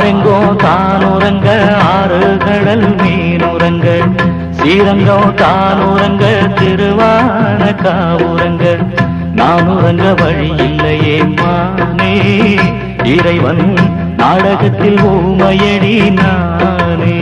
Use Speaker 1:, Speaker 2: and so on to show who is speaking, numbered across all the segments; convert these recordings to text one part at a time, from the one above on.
Speaker 1: ஆரெங்கோ தானுறங்க ஆறு கடல் மீனுறங்க ஸ்ரீரங்கம் தானுறங்க திருவான காவுறங்க நான் உறங்க வழி இல்லையே மானே இறைவன் நாடகத்தில் ஊமையடி நானே.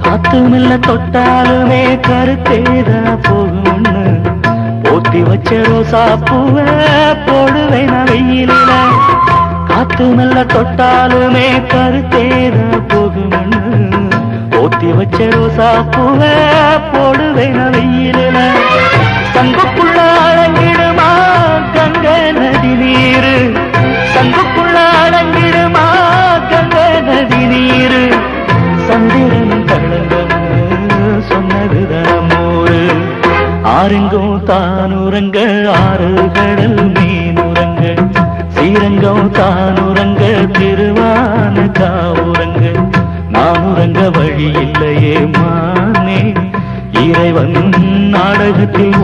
Speaker 1: காத்துமில்ல தொட்டாலுமே கருத்தேதா போகும்னு போத்தி வச்ச ரோசா பூவ போடுவேன் வெயிலில. காத்துமில்ல தொட்டாலுமே கருத்தேதா போகும்னு போத்தி வச்ச ரோசா பூவ போடுவேன் வெயிலில. சங்குக்குள்ள அடங்கிடுமா கங்க நதி நீரு, சங்குக்குள்ள அடங்கிடுமா கங்க நதி நீரு. சந்திரன் சொன்னதுதான் ஊரு. ஆரெங்கும் தானுறங்க ஆறு கடல் மீனுறங்க ஸ்ரீரங்கம் தானுறங்க திருவான காவுறங்க நான் உறங்க வழி இல்லையே மானே இறைவன் நாடகத்தில்